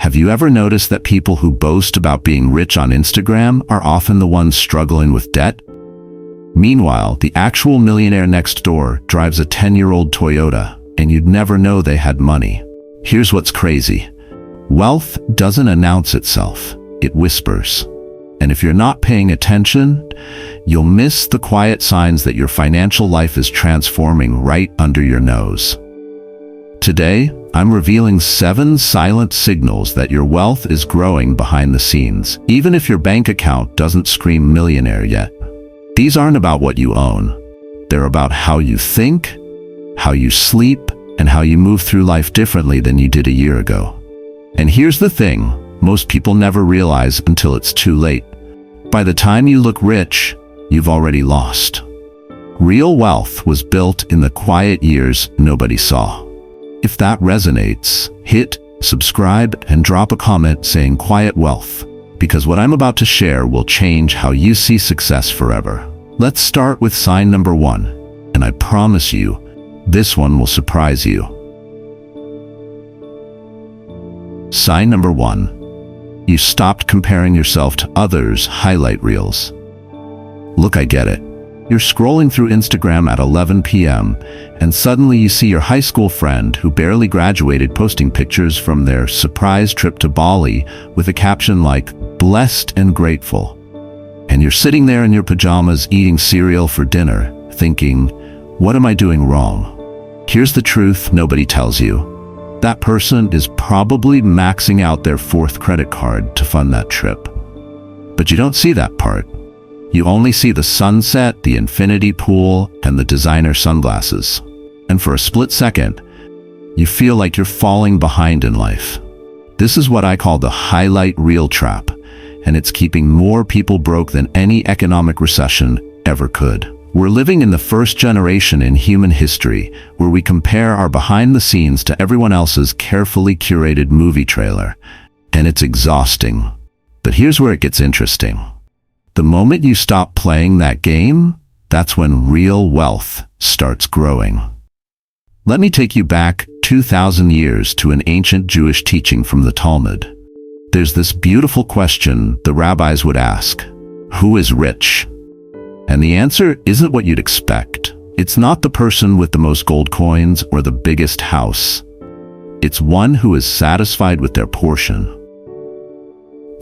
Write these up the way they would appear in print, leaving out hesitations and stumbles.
Have you ever noticed that people who boast about being rich on Instagram are often the ones struggling with debt? Meanwhile, the actual millionaire next door drives a 10-year-old Toyota, and you'd never know they had money. Here's what's crazy. Wealth doesn't announce itself, it whispers. And if you're not paying attention, you'll miss the quiet signs that your financial life is transforming right under your nose. Today, I'm revealing 7 silent signals that your wealth is growing behind the scenes, even if your bank account doesn't scream millionaire yet. These aren't about what you own. They're about how you think, how you sleep, and how you move through life differently than you did a year ago. And here's the thing, most people never realize until it's too late. By the time you look rich, you've already lost. Real wealth was built in the quiet years nobody saw. If that resonates, hit subscribe and drop a comment saying quiet wealth, because what I'm about to share will change how you see success forever. Let's start with sign number 1, and I promise you, this one will surprise you. Sign number 1. You stopped comparing yourself to others' highlight reels. Look, I get it. You're scrolling through Instagram at 11 p.m. and suddenly you see your high school friend who barely graduated posting pictures from their surprise trip to Bali with a caption like, "Blessed and grateful." And you're sitting there in your pajamas eating cereal for dinner, thinking, what am I doing wrong? Here's the truth nobody tells you. That person is probably maxing out their 4th credit card to fund that trip. But you don't see that part. You only see the sunset, the infinity pool, and the designer sunglasses. And for a split second, you feel like you're falling behind in life. This is what I call the highlight reel trap, and it's keeping more people broke than any economic recession ever could. We're living in the first generation in human history where we compare our behind the scenes to everyone else's carefully curated movie trailer, and it's exhausting. But here's where it gets interesting. The moment you stop playing that game, that's when real wealth starts growing. Let me take you back 2,000 years to an ancient Jewish teaching from the Talmud. There's this beautiful question the rabbis would ask, who is rich? And the answer isn't what you'd expect. It's not the person with the most gold coins or the biggest house. It's one who is satisfied with their portion.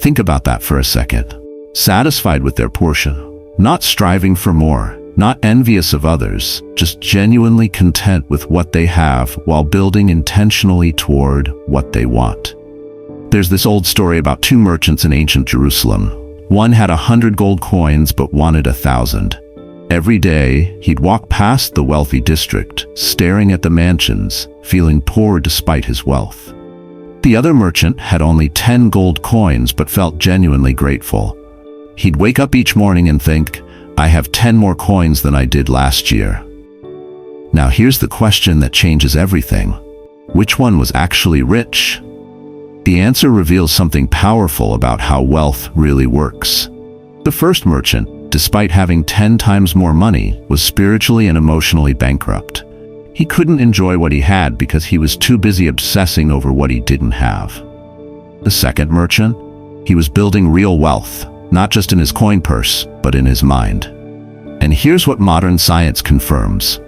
Think about that for a second. Satisfied with their portion, not striving for more, not envious of others, just genuinely content with what they have while building intentionally toward what they want. There's this old story about 2 merchants in ancient Jerusalem. One had 100 gold coins but wanted 1,000. Every day, he'd walk past the wealthy district, staring at the mansions, feeling poor despite his wealth. The other merchant had only 10 gold coins but felt genuinely grateful. He'd wake up each morning and think, I have 10 more coins than I did last year. Now here's the question that changes everything. Which one was actually rich? The answer reveals something powerful about how wealth really works. The first merchant, despite having 10 times more money, was spiritually and emotionally bankrupt. He couldn't enjoy what he had because he was too busy obsessing over what he didn't have. The second merchant, he was building real wealth, not just in his coin purse, but in his mind. And here's what modern science confirms.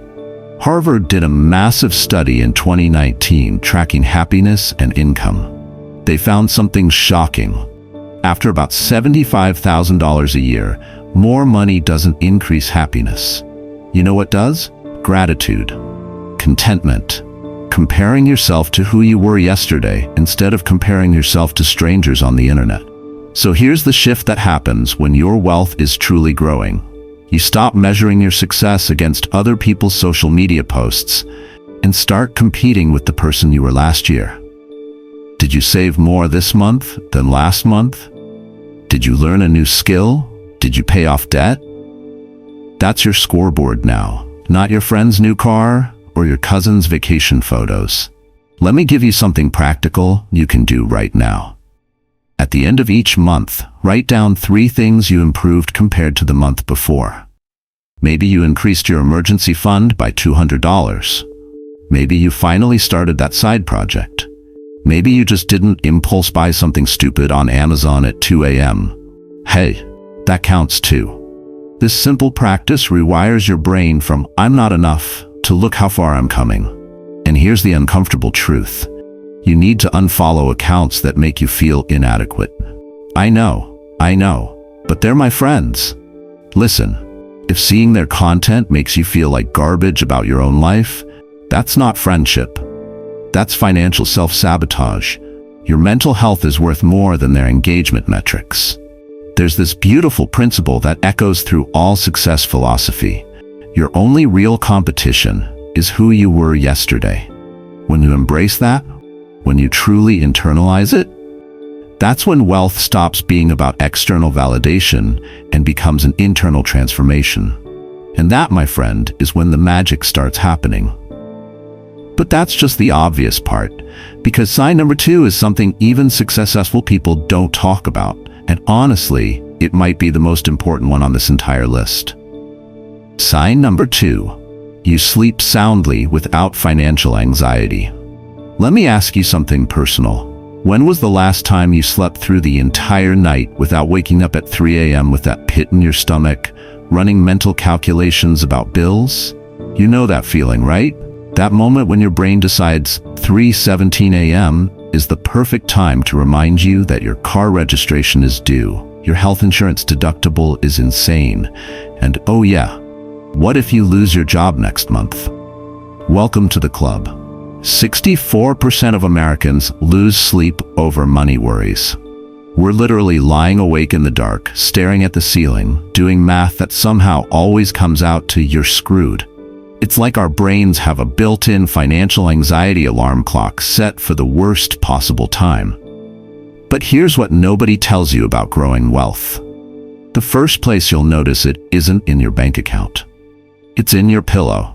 Harvard did a massive study in 2019 tracking happiness and income. They found something shocking. After about $75,000 a year, more money doesn't increase happiness. You know what does? Gratitude, contentment, comparing yourself to who you were yesterday instead of comparing yourself to strangers on the internet. So here's the shift that happens when your wealth is truly growing. You stop measuring your success against other people's social media posts and start competing with the person you were last year. Did you save more this month than last month? Did you learn a new skill? Did you pay off debt? That's your scoreboard now, not your friend's new car or your cousin's vacation photos. Let me give you something practical you can do right now. At the end of each month, write down 3 things you improved compared to the month before. Maybe you increased your emergency fund by $200. Maybe you finally started that side project. Maybe you just didn't impulse buy something stupid on Amazon at 2 a.m. Hey, that counts too. This simple practice rewires your brain from "I'm not enough" to "look how far I'm coming." And here's the uncomfortable truth. You need to unfollow accounts that make you feel inadequate. I know, but they're my friends. Listen, if seeing their content makes you feel like garbage about your own life, that's not friendship. That's financial self-sabotage. Your mental health is worth more than their engagement metrics. There's this beautiful principle that echoes through all success philosophy. Your only real competition is who you were yesterday. When you embrace that, when you truly internalize it, that's when wealth stops being about external validation and becomes an internal transformation. And that, my friend, is when the magic starts happening. But that's just the obvious part, because sign number 2 is something even successful people don't talk about, and honestly, it might be the most important one on this entire list. Sign number 2, you sleep soundly without financial anxiety. Let me ask you something personal. When was the last time you slept through the entire night without waking up at 3 a.m. with that pit in your stomach, running mental calculations about bills? You know that feeling, right? That moment when your brain decides 3:17 a.m. is the perfect time to remind you that your car registration is due, your health insurance deductible is insane, and oh yeah, what if you lose your job next month? Welcome to the club. 64% of Americans lose sleep over money worries. We're literally lying awake in the dark, staring at the ceiling, doing math that somehow always comes out to "you're screwed." It's like our brains have a built-in financial anxiety alarm clock set for the worst possible time. But here's what nobody tells you about growing wealth. The first place you'll notice it isn't in your bank account. It's in your pillow.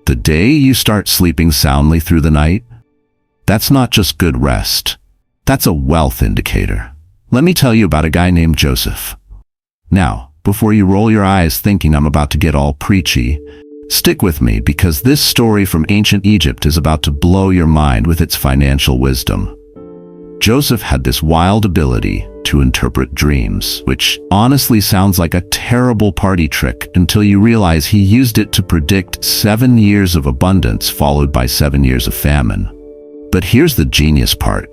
The day you start sleeping soundly through the night, that's not just good rest. That's a wealth indicator. Let me tell you about a guy named Joseph. Now, before you roll your eyes thinking I'm about to get all preachy, stick with me because this story from ancient Egypt is about to blow your mind with its financial wisdom. Joseph had this wild ability to interpret dreams, which honestly sounds like a terrible party trick until you realize he used it to predict 7 years of abundance followed by 7 years of famine. But here's the genius part.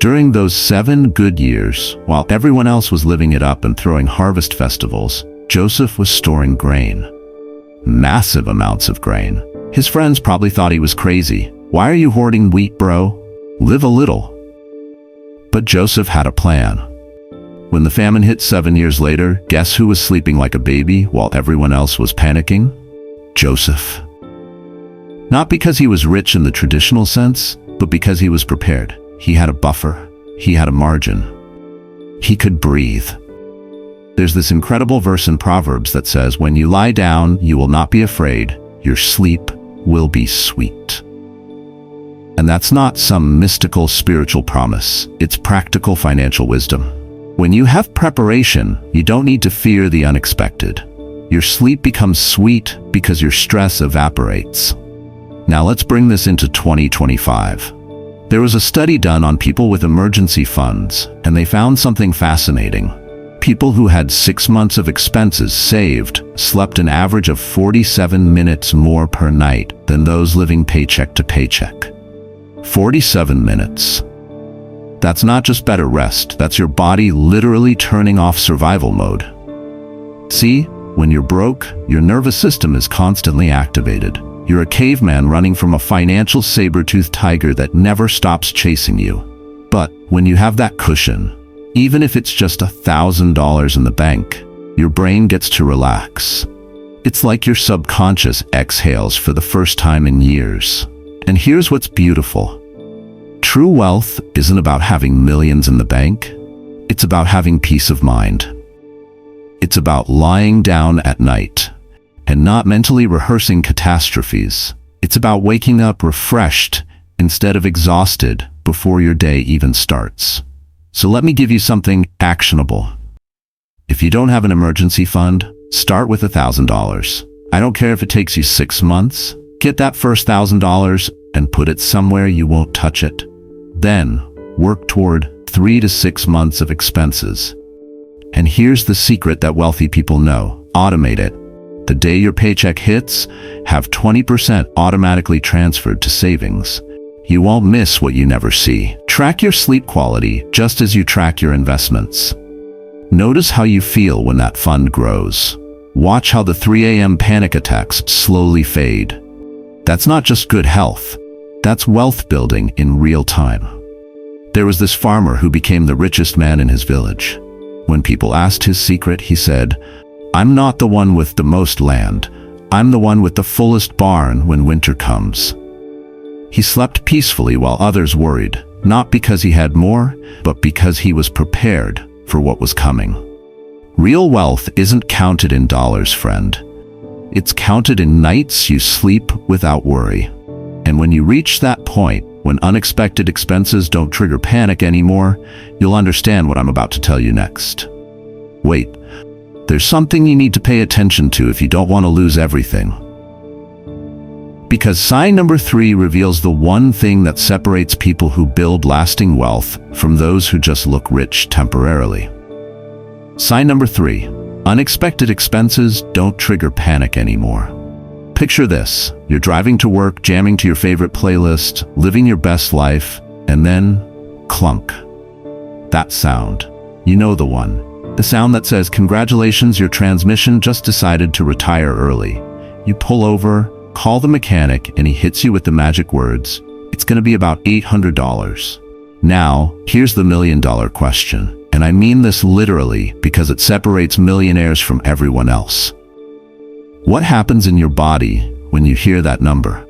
During those 7 good years, while everyone else was living it up and throwing harvest festivals, Joseph was storing grain. Massive amounts of grain. His friends probably thought he was crazy. "Why are you hoarding wheat, bro? Live a little." But Joseph had a plan. When the famine hit 7 years later, guess who was sleeping like a baby while everyone else was panicking? Joseph. Not because he was rich in the traditional sense, but because he was prepared. He had a buffer. He had a margin. He could breathe. There's this incredible verse in Proverbs that says, "When you lie down, you will not be afraid. Your sleep will be sweet." And that's not some mystical spiritual promise. It's practical financial wisdom. When you have preparation, you don't need to fear the unexpected. Your sleep becomes sweet because your stress evaporates. Now let's bring this into 2025. There was a study done on people with emergency funds, and they found something fascinating. People who had 6 months of expenses saved slept an average of 47 minutes more per night than those living paycheck to paycheck. 47 minutes. That's not just better rest, that's your body literally turning off survival mode. See, when you're broke, your nervous system is constantly activated. You're a caveman running from a financial saber-toothed tiger that never stops chasing you. But when you have that cushion, even if it's just $1,000 in the bank, your brain gets to relax. It's like your subconscious exhales for the first time in years. And here's what's beautiful. True wealth isn't about having millions in the bank. It's about having peace of mind. It's about lying down at night and not mentally rehearsing catastrophes. It's about waking up refreshed instead of exhausted before your day even starts. So let me give you something actionable. If you don't have an emergency fund, start with $1,000. I don't care if it takes you 6 months. Get that first $1,000 and put it somewhere you won't touch it. Then, work toward 3 to 6 months of expenses. And here's the secret that wealthy people know. Automate it. The day your paycheck hits, have 20% automatically transferred to savings. You won't miss what you never see. Track your sleep quality just as you track your investments. Notice how you feel when that fund grows. Watch how the 3 a.m. panic attacks slowly fade. That's not just good health. That's wealth building in real time. There was this farmer who became the richest man in his village. When people asked his secret, he said, "I'm not the one with the most land. I'm the one with the fullest barn when winter comes." He slept peacefully while others worried, not because he had more, but because he was prepared for what was coming. Real wealth isn't counted in dollars, friend. It's counted in nights you sleep without worry. And when you reach that point, when unexpected expenses don't trigger panic anymore, you'll understand what I'm about to tell you next. Wait, there's something you need to pay attention to if you don't want to lose everything. Because sign number 3 reveals the one thing that separates people who build lasting wealth from those who just look rich temporarily. Sign number 3, unexpected expenses don't trigger panic anymore. Picture this, you're driving to work, jamming to your favorite playlist, living your best life, and then, clunk. That sound. You know the one. The sound that says, "Congratulations, your transmission just decided to retire early." You pull over, call the mechanic, and he hits you with the magic words, "It's going to be about $800. Now, here's the million-dollar question, and I mean this literally because it separates millionaires from everyone else. What happens in your body when you hear that number?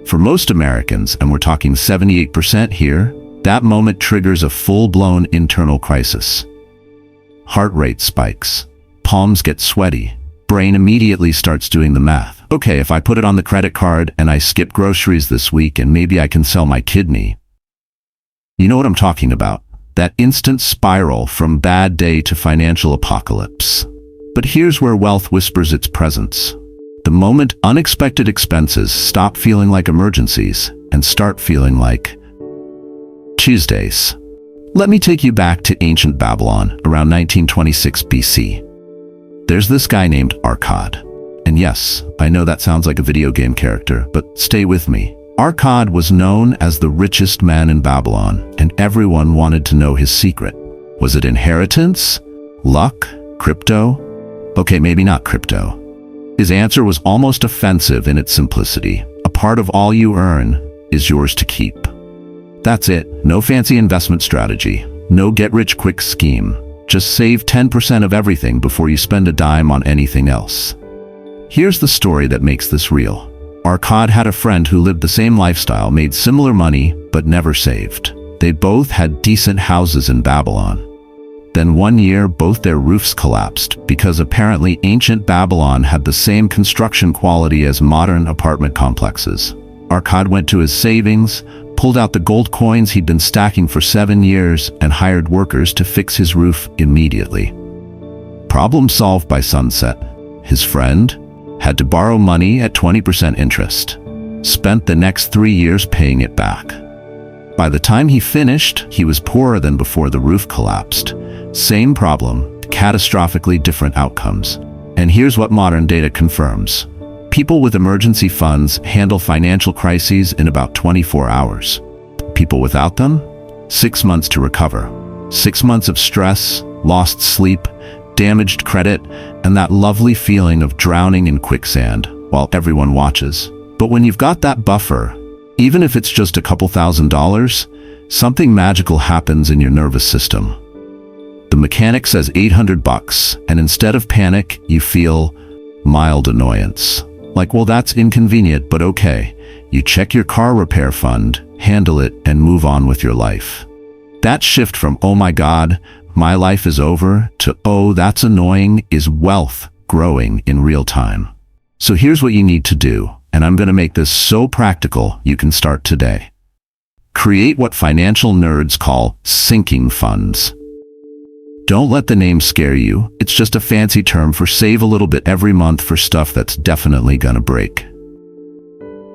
For most Americans, and we're talking 78% here, that moment triggers a full-blown internal crisis. Heart rate spikes, palms get sweaty, brain immediately starts doing the math. Okay, if I put it on the credit card and I skip groceries this week and maybe I can sell my kidney. You know what I'm talking about, that instant spiral from bad day to financial apocalypse. But here's where wealth whispers its presence. The moment unexpected expenses stop feeling like emergencies and start feeling like Tuesdays. Let me take you back to ancient Babylon around 1926 BC. There's this guy named Arcad. And yes, I know that sounds like a video game character, but stay with me. Arcad was known as the richest man in Babylon, and everyone wanted to know his secret. Was it inheritance? Luck? Crypto? Okay, maybe not crypto. His answer was almost offensive in its simplicity. A part of all you earn is yours to keep. That's it. No fancy investment strategy. No get-rich-quick scheme. Just save 10% of everything before you spend a dime on anything else. Here's the story that makes this real. Arcad had a friend who lived the same lifestyle, made similar money, but never saved. They both had decent houses in Babylon. Then one year, both their roofs collapsed because apparently ancient Babylon had the same construction quality as modern apartment complexes. Arcad went to his savings, pulled out the gold coins he'd been stacking for 7 years, and hired workers to fix his roof immediately. Problem solved by sunset. His friend had to borrow money at 20% interest. Spent the next 3 years paying it back. By the time he finished, he was poorer than before the roof collapsed. Same problem, catastrophically different outcomes. And here's what modern data confirms. People with emergency funds handle financial crises in about 24 hours. People without them? 6 months to recover. 6 months of stress, lost sleep, damaged credit, and that lovely feeling of drowning in quicksand while everyone watches. But when you've got that buffer, even if it's just a couple $1,000s, something magical happens in your nervous system. The mechanic says $800, and instead of panic, you feel mild annoyance. Like, well, that's inconvenient, but okay. You check your car repair fund, handle it, and move on with your life. That shift from, oh my God, my life is over, to, oh, that's annoying, is wealth growing in real time. So here's what you need to do, and I'm going to make this so practical you can start today. Create what financial nerds call sinking funds. Don't let the name scare you. It's just a fancy term for save a little bit every month for stuff that's definitely gonna break.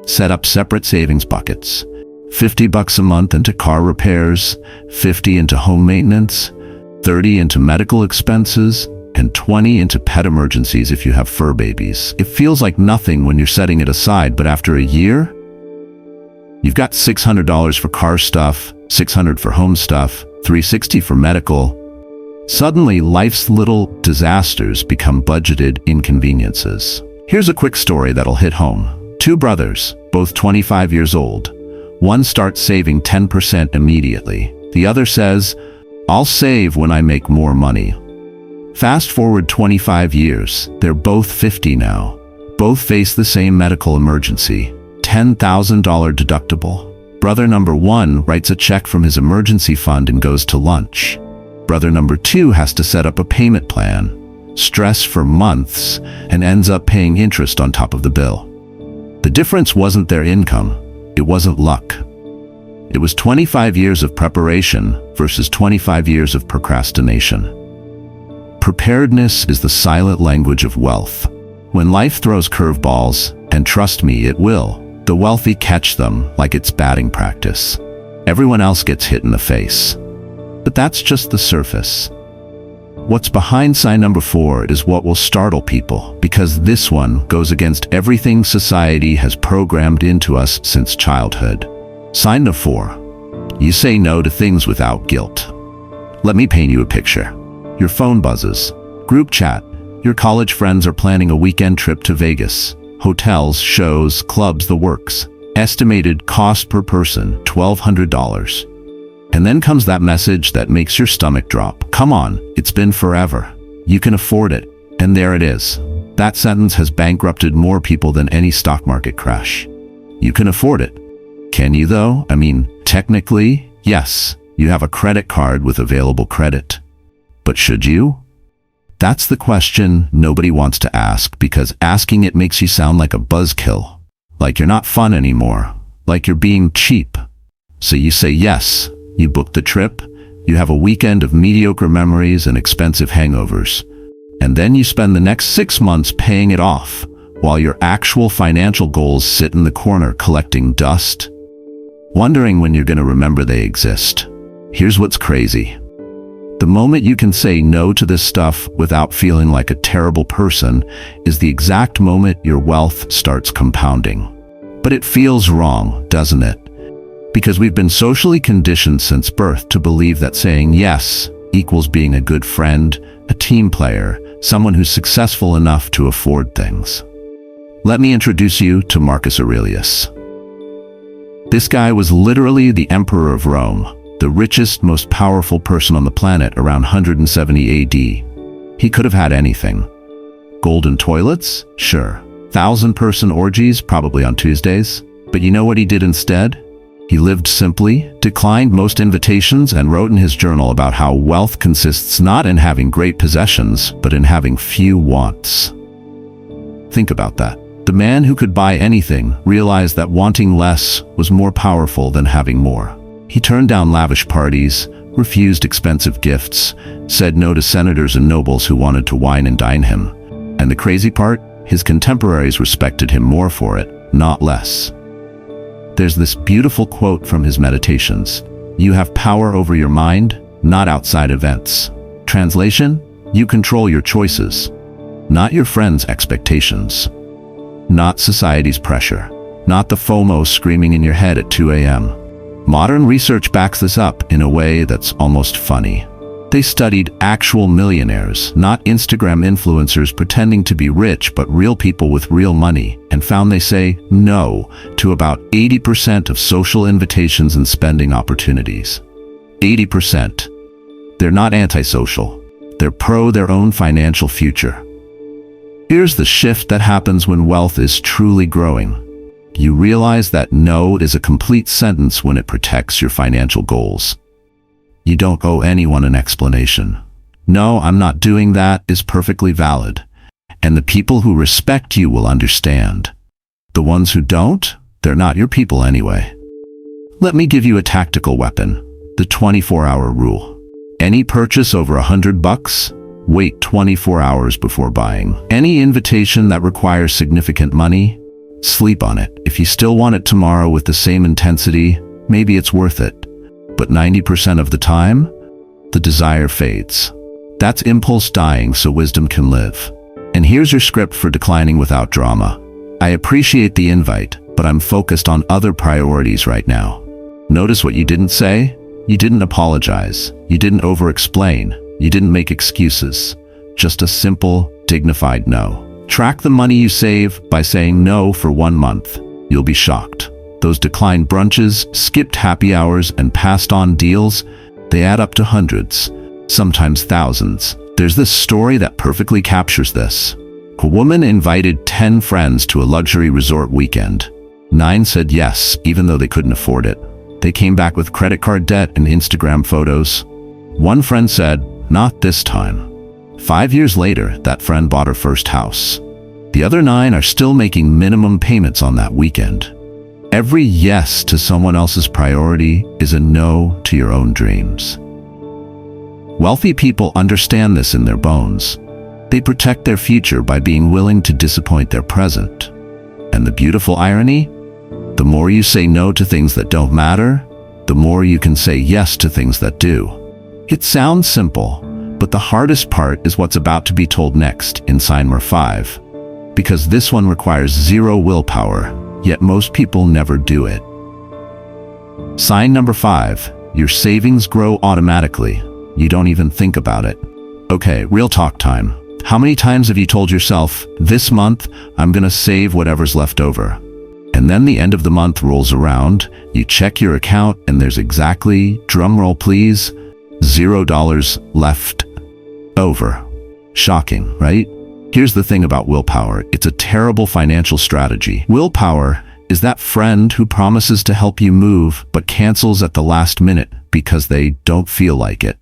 Set up separate savings buckets. $50 a month into car repairs, $50 into home maintenance, $30 into medical expenses, and $20 into pet emergencies if you have fur babies. It feels like nothing when you're setting it aside, but after a year, you've got $600 for car stuff, $600 for home stuff, $360 for medical. Suddenly, life's little disasters become budgeted inconveniences. Here's a quick story that'll hit home. Two brothers, both 25 years old. One starts saving 10% immediately. The other says, "I'll save when I make more money." Fast forward 25 years, they're both 50 now. Both face the same medical emergency, $10,000 deductible. Brother number one writes a check from his emergency fund and goes to lunch. Brother number two has to set up a payment plan, stress for months, and ends up paying interest on top of the bill. The difference wasn't their income, it wasn't luck. It was 25 years of preparation versus 25 years of procrastination. Preparedness is the silent language of wealth. When life throws curveballs, and trust me, it will, the wealthy catch them like it's batting practice. Everyone else gets hit in the face. But that's just the surface. What's behind sign number 4 is what will startle people, because this one goes against everything society has programmed into us since childhood. Sign number 4. You say no to things without guilt. Let me paint you a picture. Your phone buzzes. Group chat. Your college friends are planning a weekend trip to Vegas. Hotels, shows, clubs, the works. Estimated cost per person, $1,200. And then comes that message that makes your stomach drop. Come on, it's been forever. You can afford it. And there it is. That sentence has bankrupted more people than any stock market crash. You can afford it. Can you though? I mean, technically, yes. You have a credit card with available credit. But should you? That's the question nobody wants to ask, because asking it makes you sound like a buzzkill. Like you're not fun anymore. Like you're being cheap. So you say yes. You book the trip. You have a weekend of mediocre memories and expensive hangovers. And then you spend the next 6 months paying it off, while your actual financial goals sit in the corner collecting dust, wondering when you're going to remember they exist. Here's what's crazy. The moment you can say no to this stuff without feeling like a terrible person is the exact moment your wealth starts compounding. But it feels wrong, doesn't it? Because we've been socially conditioned since birth to believe that saying yes equals being a good friend, a team player, someone who's successful enough to afford things. Let me introduce you to Marcus Aurelius. This guy was literally the emperor of Rome, the richest, most powerful person on the planet around 170 AD. He could have had anything. Golden toilets? Sure. 1,000-person orgies? Probably on Tuesdays. But you know what he did instead? He lived simply, declined most invitations, and wrote in his journal about how wealth consists not in having great possessions, but in having few wants. Think about that. The man who could buy anything realized that wanting less was more powerful than having more. He turned down lavish parties, refused expensive gifts, said no to senators and nobles who wanted to wine and dine him. And the crazy part? His contemporaries respected him more for it, not less. There's this beautiful quote from his meditations. You have power over your mind, not outside events. Translation? You control your choices, not your friends' expectations. Not society's pressure. Not the FOMO screaming in your head at 2 a.m. Modern research backs this up in a way that's almost funny. They studied actual millionaires, not Instagram influencers pretending to be rich, but real people with real money, and found they say no to about 80% of social invitations and spending opportunities. 80%. They're not antisocial. They're pro their own financial future. Here's the shift that happens when wealth is truly growing. You realize that no is a complete sentence when it protects your financial goals. You don't owe anyone an explanation. No, I'm not doing that is perfectly valid. And the people who respect you will understand. The ones who don't, they're not your people anyway. Let me give you a tactical weapon, the 24-hour rule. Any purchase over $100, wait 24 hours before buying. Any invitation that requires significant money, sleep on it. If you still want it tomorrow with the same intensity, maybe it's worth it. But 90% of the time, the desire fades. That's impulse dying so wisdom can live. And here's your script for declining without drama. I appreciate the invite, but I'm focused on other priorities right now. Notice what you didn't say? You didn't apologize. You didn't over-explain. You didn't make excuses. Just a simple, dignified no. Track the money you save by saying no for 1 month. You'll be shocked. Those declined brunches, skipped happy hours, and passed on deals, they add up to hundreds, sometimes thousands. There's this story that perfectly captures this. A woman invited 10 friends to a luxury resort weekend. 9 said yes, even though they couldn't afford it. They came back with credit card debt and Instagram photos. One friend said, "Not this time." 5 years later, that friend bought her first house. The other 9 are still making minimum payments on that weekend. Every yes to someone else's priority is a no to your own dreams. Wealthy people understand this in their bones. They protect their future by being willing to disappoint their present. And the beautiful irony? The more you say no to things that don't matter, the more you can say yes to things that do. It sounds simple, but the hardest part is what's about to be told next in sign number 5. Because this one requires zero willpower, yet most people never do it. Sign number 5, your savings grow automatically. You don't even think about it. Okay, real talk time. How many times have you told yourself, this month, I'm gonna save whatever's left over? And then the end of the month rolls around, you check your account, and there's exactly, drumroll please, $0 left over. Shocking, right? Here's the thing about willpower. It's a terrible financial strategy. Willpower is that friend who promises to help you move but cancels at the last minute because they don't feel like it.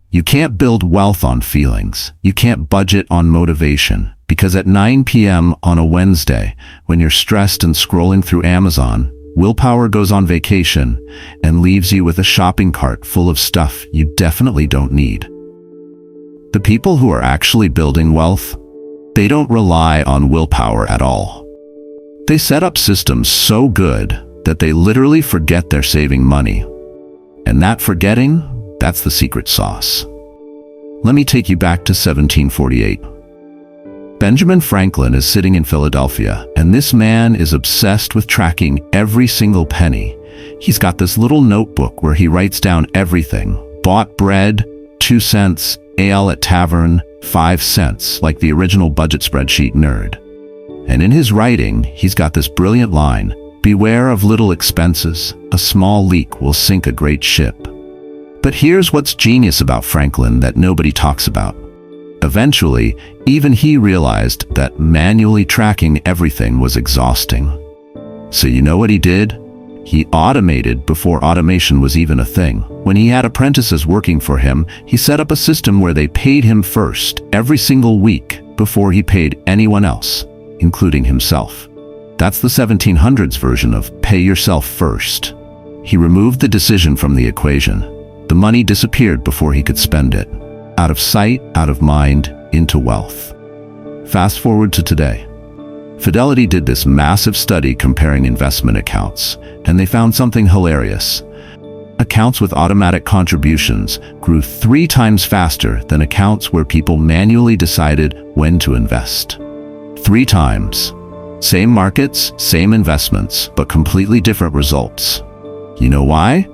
You can't build wealth on feelings. You can't budget on motivation. Because at 9 p.m. on a Wednesday, when you're stressed and scrolling through Amazon, willpower goes on vacation and leaves you with a shopping cart full of stuff you definitely don't need. The people who are actually building wealth, they don't rely on willpower at all. They set up systems so good that they literally forget they're saving money. And that forgetting, that's the secret sauce. Let me take you back to 1748. Benjamin Franklin is sitting in Philadelphia, and this man is obsessed with tracking every single penny. He's got this little notebook where he writes down everything. Bought bread, 2 cents, ale at tavern, 5 cents, like the original budget spreadsheet nerd. And in his writing, he's got this brilliant line, beware of little expenses, a small leak will sink a great ship. But here's what's genius about Franklin that nobody talks about. Eventually, even he realized that manually tracking everything was exhausting. So you know what he did? He automated before automation was even a thing. When he had apprentices working for him, he set up a system where they paid him first every single week before he paid anyone else, including himself. That's the 1700s version of pay yourself first. He removed the decision from the equation. The money disappeared before he could spend it. Out of sight, out of mind, into wealth. Fast forward to today. Fidelity did this massive study comparing investment accounts, and they found something hilarious. Accounts with automatic contributions grew 3 times faster than accounts where people manually decided when to invest. 3 times. Same markets, same investments, but completely different results. You know why?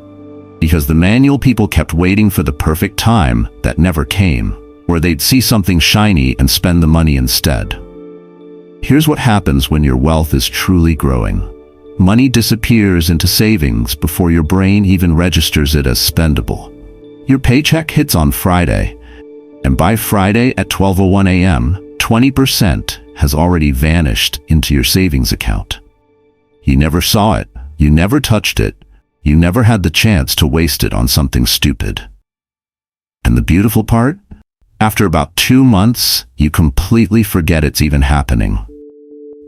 Because the manual people kept waiting for the perfect time that never came, where they'd see something shiny and spend the money instead. Here's what happens when your wealth is truly growing. Money disappears into savings before your brain even registers it as spendable. Your paycheck hits on Friday, and by Friday at 12:01 a.m., 20% has already vanished into your savings account. You never saw it, you never touched it, you never had the chance to waste it on something stupid. And the beautiful part? After about 2 months, you completely forget it's even happening.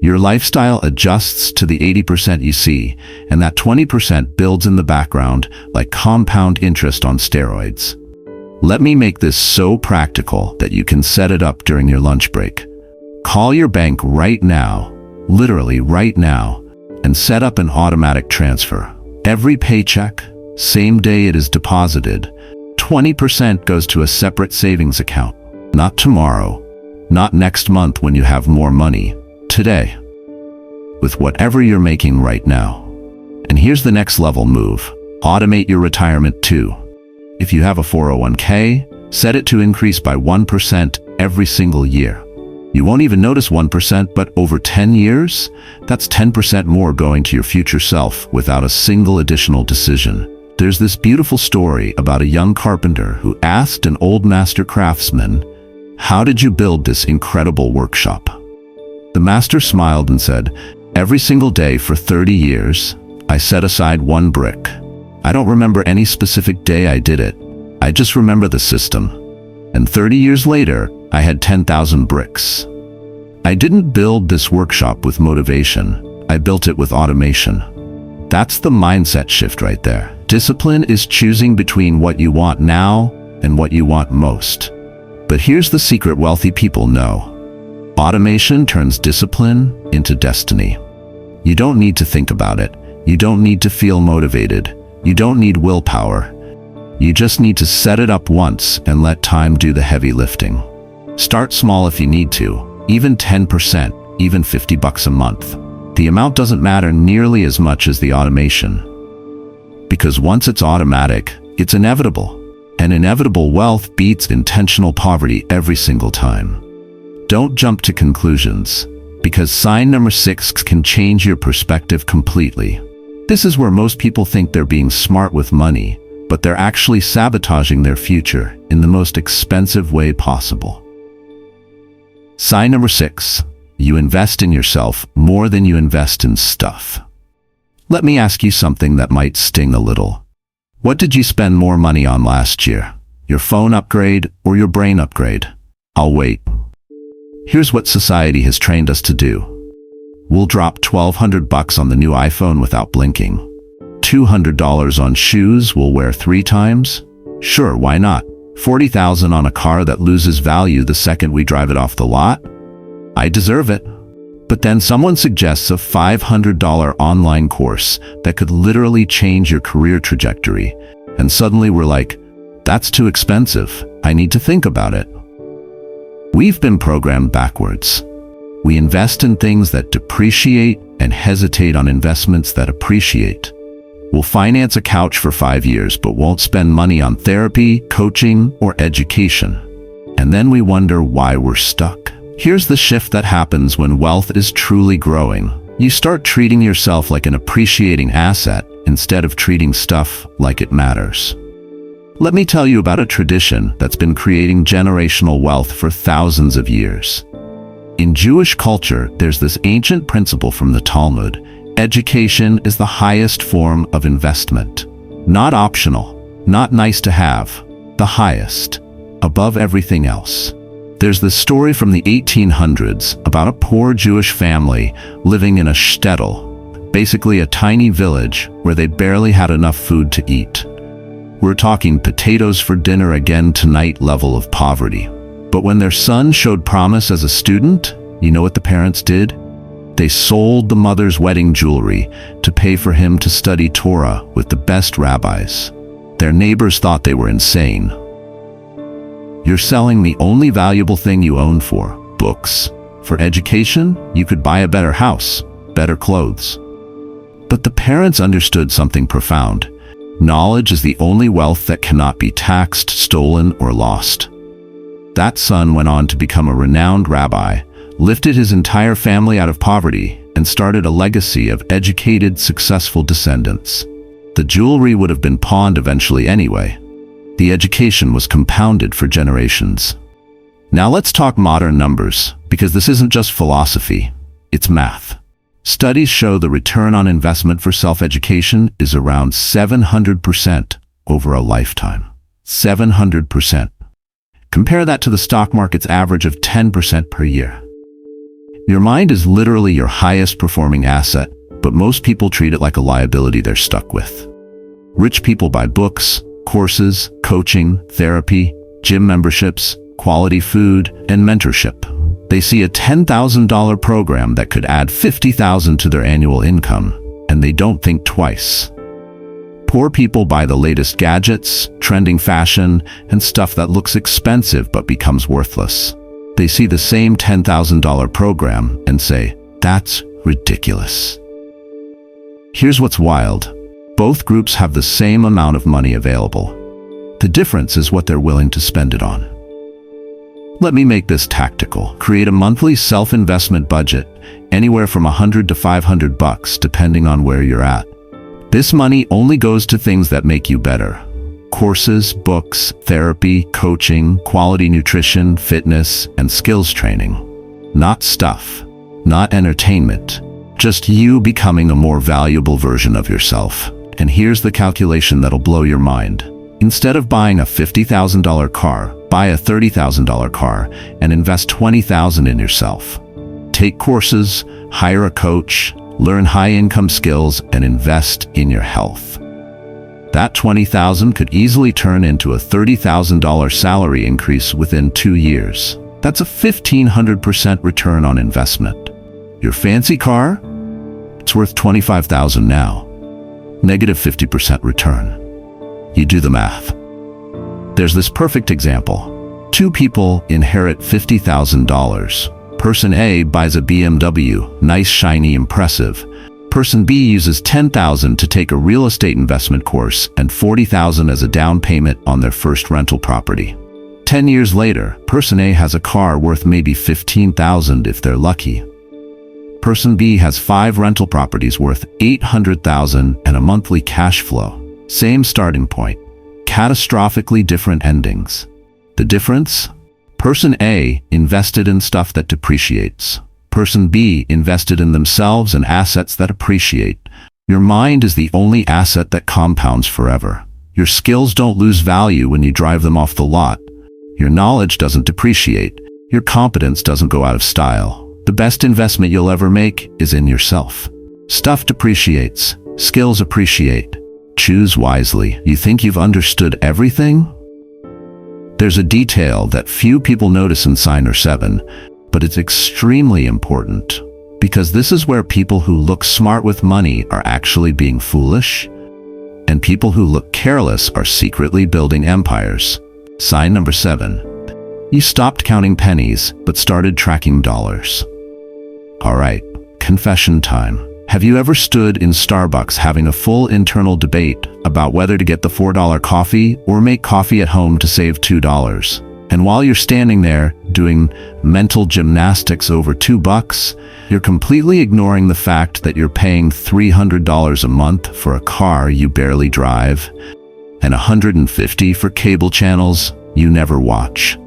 Your lifestyle adjusts to the 80% you see, and that 20% builds in the background like compound interest on steroids. Let me make this so practical that you can set it up during your lunch break. Call your bank right now, literally right now, and set up an automatic transfer. Every paycheck, same day it is deposited, 20% goes to a separate savings account. Not tomorrow, not next month when you have more money, today. With whatever you're making right now. And here's the next level move. Automate your retirement too. If you have a 401k, set it to increase by 1% every single year. You won't even notice 1%, but over 10 years, that's 10% more going to your future self without a single additional decision. There's this beautiful story about a young carpenter who asked an old master craftsman, "How did you build this incredible workshop?" The master smiled and said, "Every single day for 30 years, I set aside one brick. I don't remember any specific day I did it. I just remember the system. And 30 years later, I had 10,000 bricks. I didn't build this workshop with motivation. I built it with automation." That's the mindset shift right there. Discipline is choosing between what you want now and what you want most. But here's the secret wealthy people know. Automation turns discipline into destiny. You don't need to think about it. You don't need to feel motivated. You don't need willpower. You just need to set it up once and let time do the heavy lifting. Start small if you need to, even 10%, even $50 a month. The amount doesn't matter nearly as much as the automation. Because once it's automatic, it's inevitable. And inevitable wealth beats intentional poverty every single time. Don't jump to conclusions, because sign number 6 can change your perspective completely. This is where most people think they're being smart with money, but they're actually sabotaging their future in the most expensive way possible. Sign number 6, you invest in yourself more than you invest in stuff. Let me ask you something that might sting a little. What did you spend more money on last year? Your phone upgrade or your brain upgrade? I'll wait. Here's what society has trained us to do. We'll drop $1,200 on the new iPhone without blinking. $200 on shoes we'll wear 3 times? Sure, why not? $40,000 on a car that loses value the second we drive it off the lot? I deserve it. But then someone suggests a $500 online course that could literally change your career trajectory. And suddenly we're like, that's too expensive. I need to think about it. We've been programmed backwards. We invest in things that depreciate and hesitate on investments that appreciate. We'll finance a couch for 5 years, but won't spend money on therapy, coaching, or education. And then we wonder why we're stuck. Here's the shift that happens when wealth is truly growing. You start treating yourself like an appreciating asset instead of treating stuff like it matters. Let me tell you about a tradition that's been creating generational wealth for thousands of years. In Jewish culture, there's this ancient principle from the Talmud. Education is the highest form of investment. Not optional, not nice to have, the highest, above everything else. There's this story from the 1800s about a poor Jewish family living in a shtetl, basically a tiny village where they barely had enough food to eat. We're talking potatoes for dinner again tonight level of poverty. But when their son showed promise as a student, you know what the parents did? They sold the mother's wedding jewelry to pay for him to study Torah with the best rabbis. Their neighbors thought they were insane. You're selling the only valuable thing you own for books. For education, you could buy a better house, better clothes. But the parents understood something profound. Knowledge is the only wealth that cannot be taxed, stolen, or lost. That son went on to become a renowned rabbi, lifted his entire family out of poverty, and started a legacy of educated, successful descendants. The jewelry would have been pawned eventually anyway. The education was compounded for generations. Now let's talk modern numbers, because this isn't just philosophy, it's math. Studies show the return on investment for self-education is around 700% over a lifetime. 700%. Compare that to the stock market's average of 10% per year. Your mind is literally your highest performing asset, but most people treat it like a liability they're stuck with. Rich people buy books, courses, coaching, therapy, gym memberships, quality food, and mentorship. They see a $10,000 program that could add $50,000 to their annual income, and they don't think twice. Poor people buy the latest gadgets, trending fashion, and stuff that looks expensive but becomes worthless. They see the same $10,000 program and say, "That's ridiculous." Here's what's wild. Both groups have the same amount of money available. The difference is what they're willing to spend it on. Let me make this tactical. Create a monthly self-investment budget, anywhere from $100 to $500 depending on where you're at. This money only goes to things that make you better. Courses, books, therapy, coaching, quality nutrition, fitness, and skills training. Not stuff, not entertainment, just you becoming a more valuable version of yourself. And here's the calculation that'll blow your mind. Instead of buying a $50,000 car, buy a $30,000 car and invest $20,000 in yourself. Take courses, hire a coach, learn high-income skills, and invest in your health. That $20,000 could easily turn into a $30,000 salary increase within 2 years. That's a 1,500% return on investment. Your fancy car? It's worth $25,000 now. Negative 50% return. You do the math. There's this perfect example. 2 people inherit $50,000. Person A buys a BMW, nice, shiny, impressive. Person B uses $10,000 to take a real estate investment course and $40,000 as a down payment on their first rental property. 10 years later, Person A has a car worth maybe $15,000 if they're lucky. Person B has 5 rental properties worth $800,000 and a monthly cash flow. Same starting point, catastrophically different endings. The difference? Person A invested in stuff that depreciates. Person B invested in themselves and assets that appreciate. Your mind is the only asset that compounds forever. Your skills don't lose value when you drive them off the lot. Your knowledge doesn't depreciate. Your competence doesn't go out of style. The best investment you'll ever make is in yourself. Stuff depreciates. Skills appreciate. Choose wisely. You think you've understood everything? There's a detail that few people notice in sign or 7, but it's extremely important, because this is where people who look smart with money are actually being foolish, and people who look careless are secretly building empires. Sign number 7. You stopped counting pennies, but started tracking dollars. All right, confession time. Have you ever stood in Starbucks having a full internal debate about whether to get the $4 coffee or make coffee at home to save $2? And while you're standing there doing mental gymnastics over $2, you're completely ignoring the fact that you're paying $300 a month for a car you barely drive and $150 for cable channels you never watch.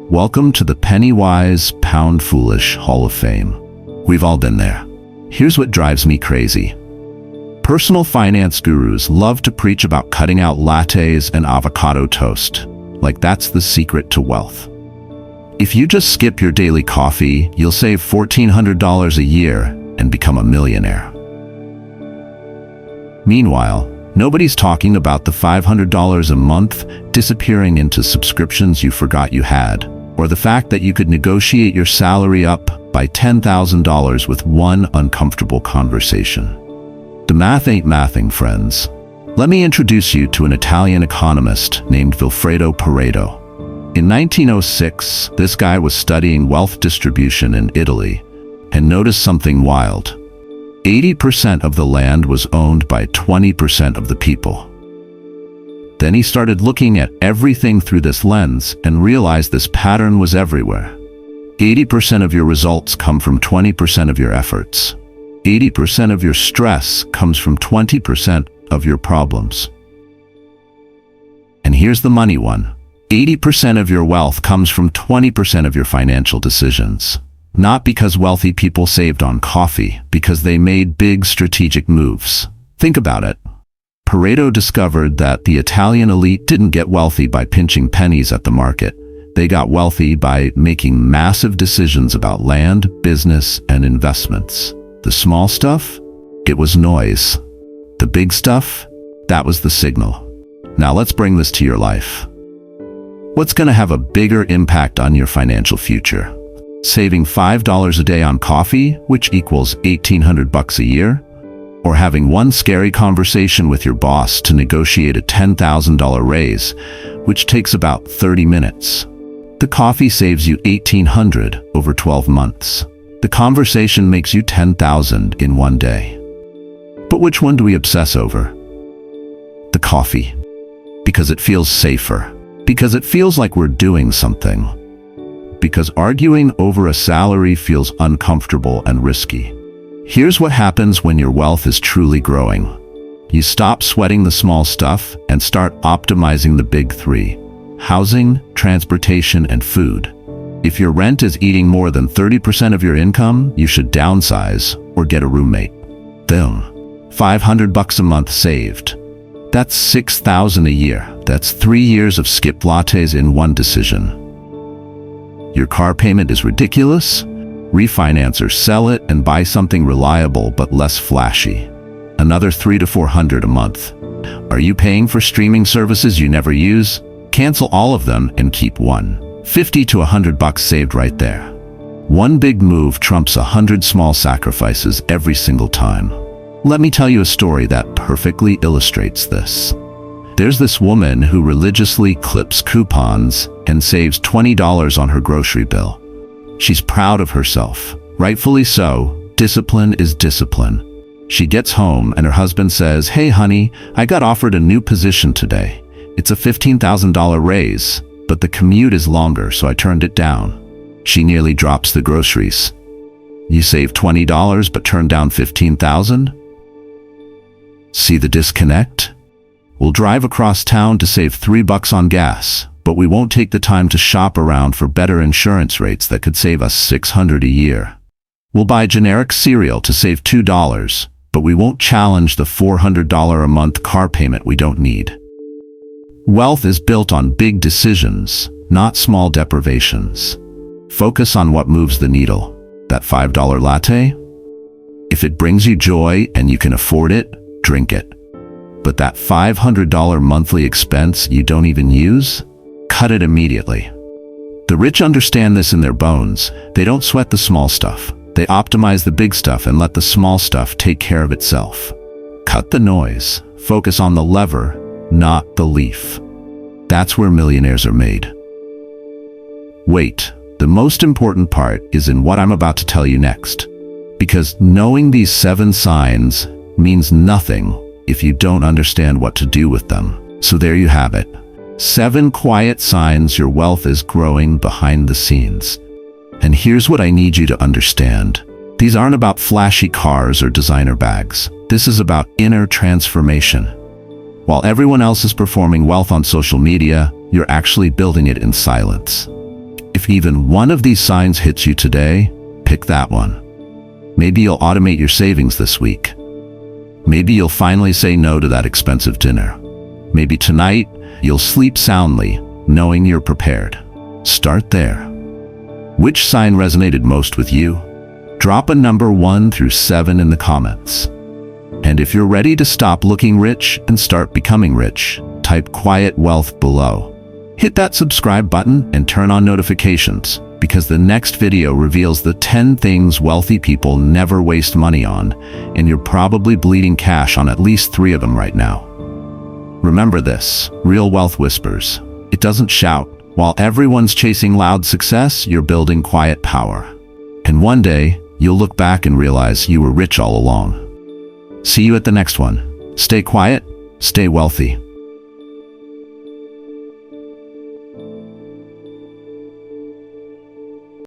Welcome to the penny-wise, pound-foolish Hall of Fame. We've all been there. Here's what drives me crazy. Personal finance gurus love to preach about cutting out lattes and avocado toast, like that's the secret to wealth. If you just skip your daily coffee, you'll save $1,400 a year and become a millionaire. Meanwhile, nobody's talking about the $500 a month disappearing into subscriptions you forgot you had, or the fact that you could negotiate your salary up by $10,000 with one uncomfortable conversation. The math ain't mathing, friends. Let me introduce you to an Italian economist named Vilfredo Pareto. In 1906, this guy was studying wealth distribution in Italy and noticed something wild. 80% of the land was owned by 20% of the people. Then he started looking at everything through this lens and realized this pattern was everywhere. 80% of your results come from 20% of your efforts. 80% of your stress comes from 20% of your problems. And here's the money one. 80% of your wealth comes from 20% of your financial decisions. Not because wealthy people saved on coffee, because they made big strategic moves. Think about it. Pareto discovered that the Italian elite didn't get wealthy by pinching pennies at the market. They got wealthy by making massive decisions about land, business, and investments. The small stuff? It was noise. The big stuff? That was the signal. Now let's bring this to your life. What's going to have a bigger impact on your financial future? Saving $5 a day on coffee, which equals $1,800 a year? or having one scary conversation with your boss to negotiate a $10,000 raise, which takes about 30 minutes. The coffee saves you $1,800 over 12 months. The conversation makes you $10,000 in one day. But which one do we obsess over? The coffee. Because it feels safer. Because it feels like we're doing something. Because arguing over a salary feels uncomfortable and risky. Here's what happens when your wealth is truly growing. You stop sweating the small stuff and start optimizing the big three: housing, transportation, and food. If your rent is eating more than 30% of your income, you should downsize or get a roommate. Boom. $500 a month saved. That's $6,000 a year. That's 3 years of skip lattes in one decision. Your car payment is ridiculous? Refinance or sell it and buy something reliable but less flashy. Another $300 to $400 a month. Are you paying for streaming services you never use? Cancel all of them and keep one. $50 to $100 saved right there. One big move trumps 100 small sacrifices every single time. Let me tell you a story that perfectly illustrates this. There's this woman who religiously clips coupons and saves $20 on her grocery bill. She's proud of herself. Rightfully so. Discipline is discipline. She gets home and her husband says, "Hey honey, I got offered a new position today. It's a $15,000 raise, but the commute is longer, so I turned it down." She nearly drops the groceries. You save $20 but turn down $15,000? See the disconnect? We'll drive across town to save $3 on gas, but we won't take the time to shop around for better insurance rates that could save us $600 a year. We'll buy generic cereal to save $2, but we won't challenge the $400 a month car payment we don't need. Wealth is built on big decisions, not small deprivations. Focus on what moves the needle. That $5 latte? If it brings you joy and you can afford it, drink it. But that $500 monthly expense you don't even use? Cut it immediately. The rich understand this in their bones. They don't sweat the small stuff. They optimize the big stuff and let the small stuff take care of itself. Cut the noise. Focus on the lever, not the leaf. That's where millionaires are made. Wait, the most important part is in what I'm about to tell you next. Because knowing these 7 signs means nothing if you don't understand what to do with them. So there you have it. 7 quiet signs your wealth is growing behind the scenes. And here's what I need you to understand. These aren't about flashy cars or designer bags. This is about inner transformation. While everyone else is performing wealth on social media, you're actually building it in silence. If even one of these signs hits you today, pick that one. Maybe you'll automate your savings this week. Maybe you'll finally say no to that expensive dinner. Maybe tonight, you'll sleep soundly, knowing you're prepared. Start there. Which sign resonated most with you? Drop a number 1 through 7 in the comments. And if you're ready to stop looking rich and start becoming rich, type quiet wealth below. Hit that subscribe button and turn on notifications, because the next video reveals the 10 things wealthy people never waste money on, and you're probably bleeding cash on at least 3 of them right now. Remember this, real wealth whispers. It doesn't shout. While everyone's chasing loud success, you're building quiet power. And one day, you'll look back and realize you were rich all along. See you at the next one. Stay quiet, stay wealthy.